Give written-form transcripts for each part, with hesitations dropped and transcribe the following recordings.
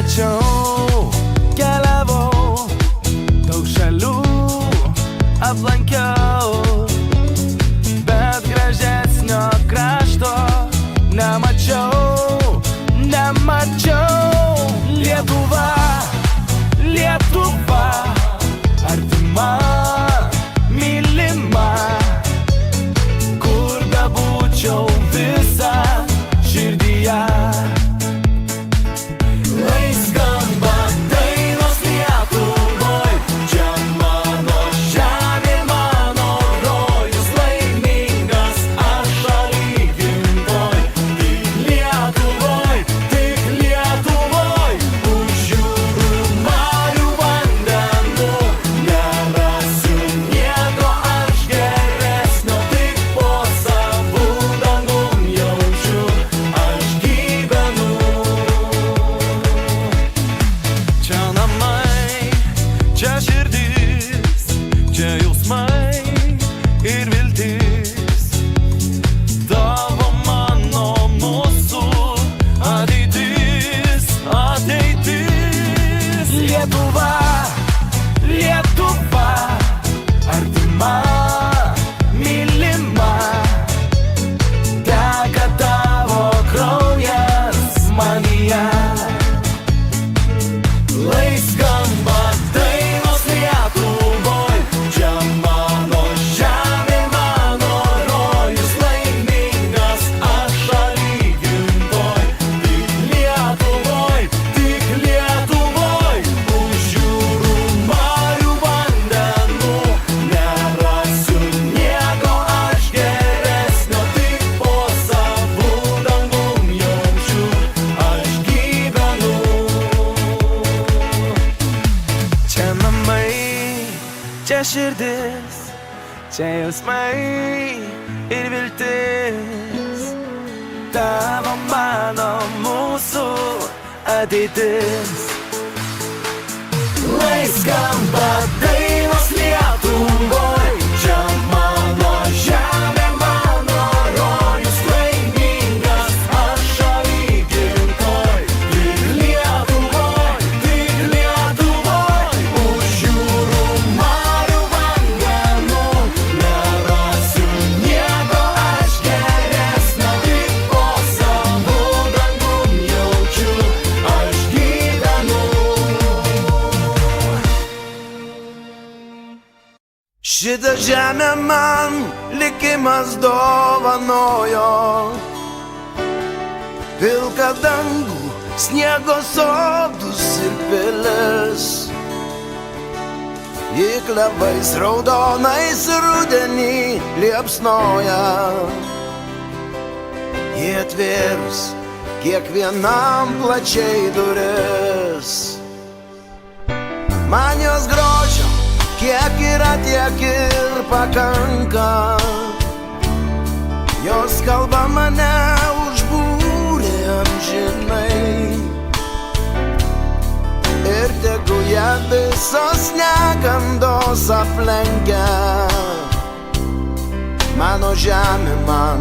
mačiau, keliavau, daug šalių aplankiau, bet gražesnio krašto nemačiau, nemačiau. Lietuva, Lietuva, artima, mylima, kur bebūčiau visą širdyje. Lai skamba dainos Lietuvoj, čia mano žemė, mano rojus, laimingas aš šaly gimtoj. Tik Lietuvoj, už jūrų marių vandenų nerasiu nieko aš geresnio, tik po savų dangum jaučiu aš gyvenu. Čia namai, čia širdis, čia jausmai ir viltis, tavo, mano, mūsų ateitis, ateitis. Lietuva, Lietuva, artima, mylima, teka tavo kraujas manyje. Lai skamba dainos Lietuvoj, čia mano žemė, mano rojus, laimingas aš šaly gimtoj. Tik Lietuvoj, už jūrų marių vandenų nerasiu nieko aš geresnio, tik po savų dangum jaučiu aš gyvenu. Čia namai, čia širdis, čia jausmai ir viltis, tavo, mano, mūsų ateitis. Lai skamba dainos Lietuvoj, čia mano žemė, mano rojus, laimingas aš šaly gimtoj. Tik Lietuvoj, už jūrų marių vandenų nerasiu nieko aš geresnio, tik po savų dangum jaučiu aš gyvenu. Šitą žemę man likimas dovanojo, pilką dangų, sniego sodus ir pilis, ji klevais raudonais rudenį liepsnoja, ji atvėrus kiekvienam plačiai duris. Man jos grožio kiek yra, tiek ir pakanka, jos kalba mane užbūrė amžinai, ir tegu ją visos negandos aplenkia. Mano žemė man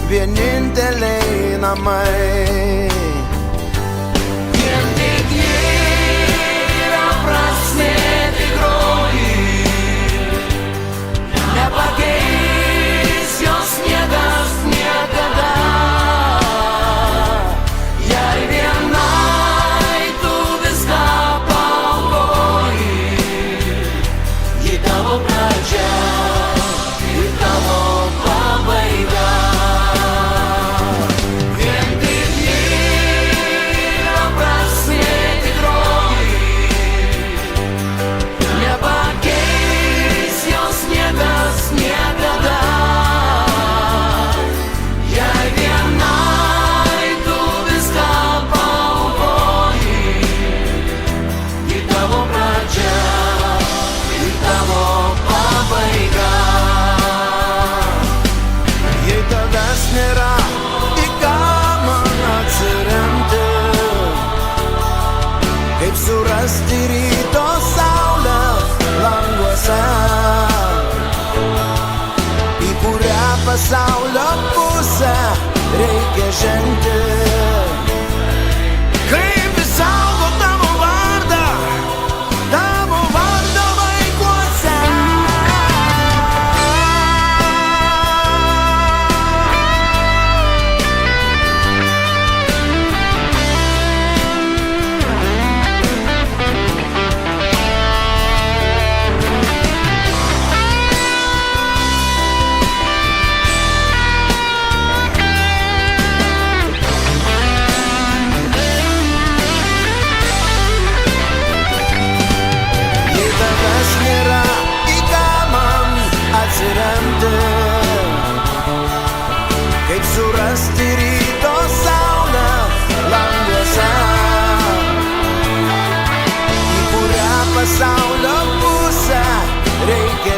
vieninteliai namai. Vien tik yra prasmė tikroji, nepakeis jos niekas niekada. Jei vienai tu viską paaukoji, ji tavo pradžia ir tavo pabaiga. Vien tik yra prasmė tikroji, nepakeis jos niekas niekada. Jei vienai tu viską paaukoji, ji tavo pradžia ir tavo pabaiga. Jei tavęs nėra, į ką man atsiremti, kaip surasti ryto saulę languose, į kurią pasaulio pusę reikia žengti. Kaip išsaugot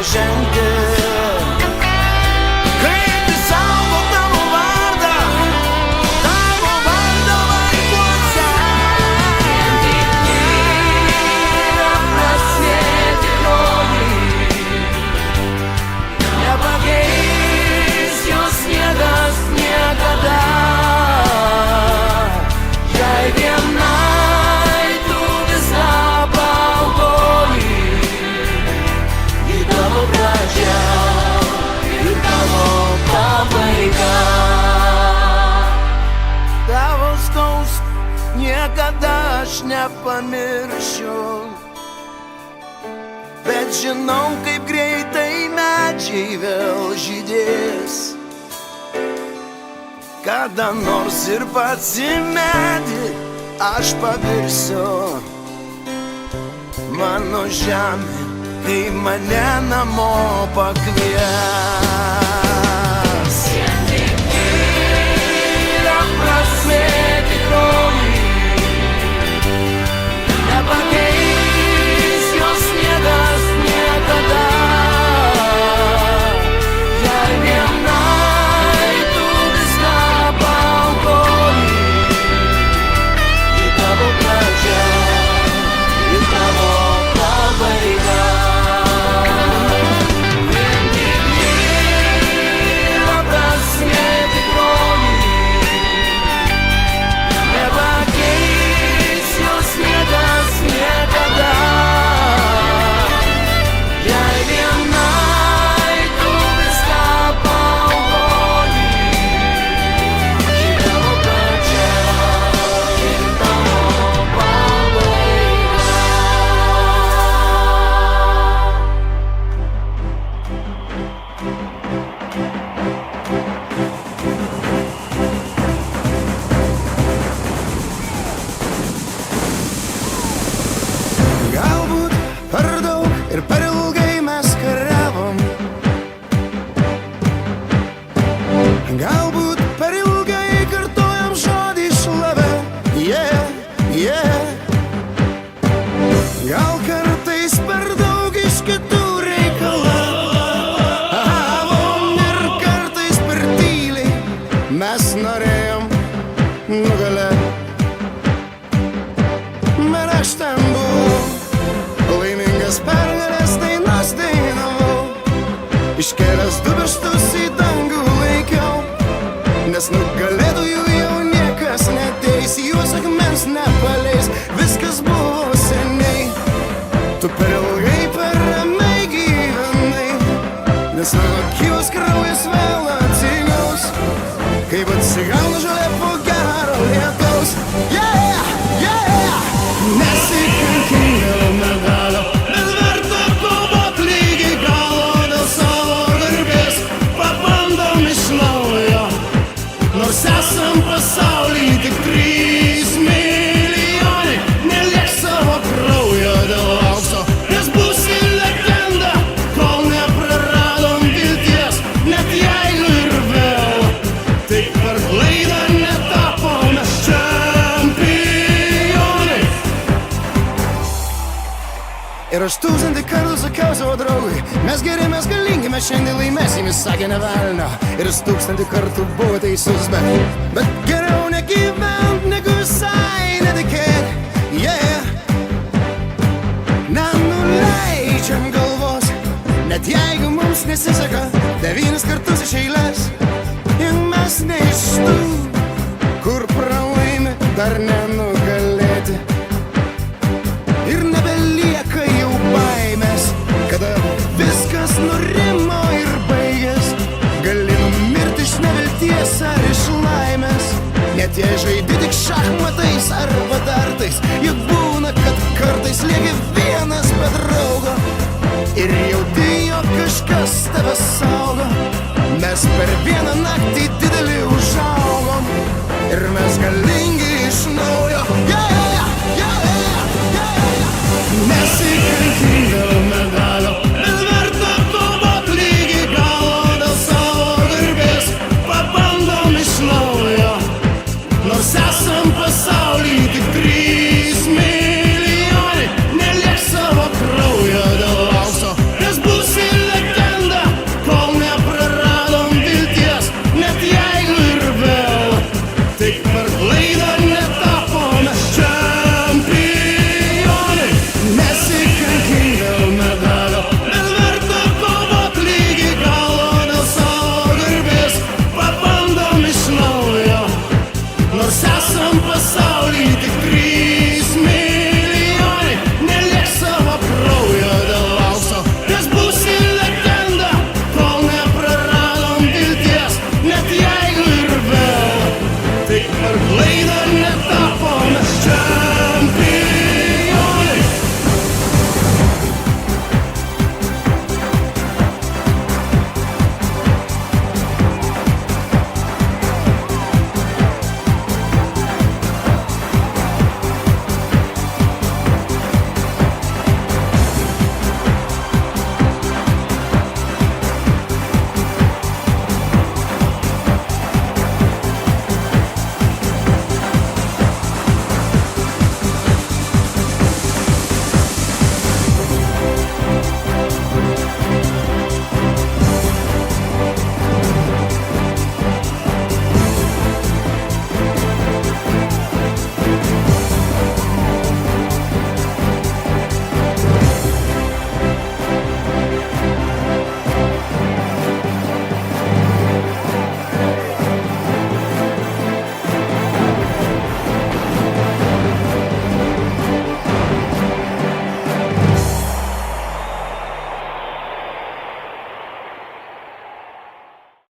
žengti. Kaip išsaugo tavo vardą vaikuose. Yra prasmė tikroji, nepakeis jos niekas niekada. Jei vienai tu visą paaukoji, į tavo pradžią ir tavo pabaiga. Tavo skausmą niekada aš nepamiršiu, bet žinau, kaip greitai medžiai vėl žydės. Kada nors ir pats į medį aš pavirsiu. Mano žemė, kai mane namo pakvies. Yra prasmė tikroji, nepakeis jos niekas niekada. Jei vienai tu viską paaukoji, į tavo pradžią ir tavo pabaiga. Vien tik yra prasmė tikroji, nepakeis jos niekas niekada. Jei vienai tu viską paaukoji, į tavo pradžią ir tavo pabaiga. Galbūt per daug ir per ilgai mes kariavom. Galbūt per ilgai kartojam žodį šlovė. Yeah, yeah. Gal kartais per daug iš kitų reikalavom ir kartais per tyliai mes norėjom nugalėt. Bet aš ten buvau, laimingas pergalės dainas dainavau, iškėlęs du pirštus į dangų laikiau, nes nugalėtojų jau niekas neteis, juos akmens nepaleis, viskas buvo seniai. Tu per ilgai, per ramiai gyvenai, nes mano gyvas kraujas vėl atsigaus, kaip atsigauna žolė po gero lietaus. Yeah, yeah! Nesikankink dėl medalio, bet verta kovot lygiai galo dėl savo garbės. Pabandom iš naujo, nors esam pasauly tik 3 milijonai. Neliek savo kraujo dėl aukso, nes būsi legenda, kol nepraradom vilties. Net jeigu ir vėl tik per klaidą netapome čempionai. Ir aš 1000 kartų sakiau savo draugui, mes geri, mes galingi, mes šiandien laimėsim, jis sakė ne velnio. Ir jis 1000 kartų buvo teisus, bet geriau negyvent, negu visai netikėt. Yeah. Nenuleidžiam galvos, net jeigu mums nesiseka.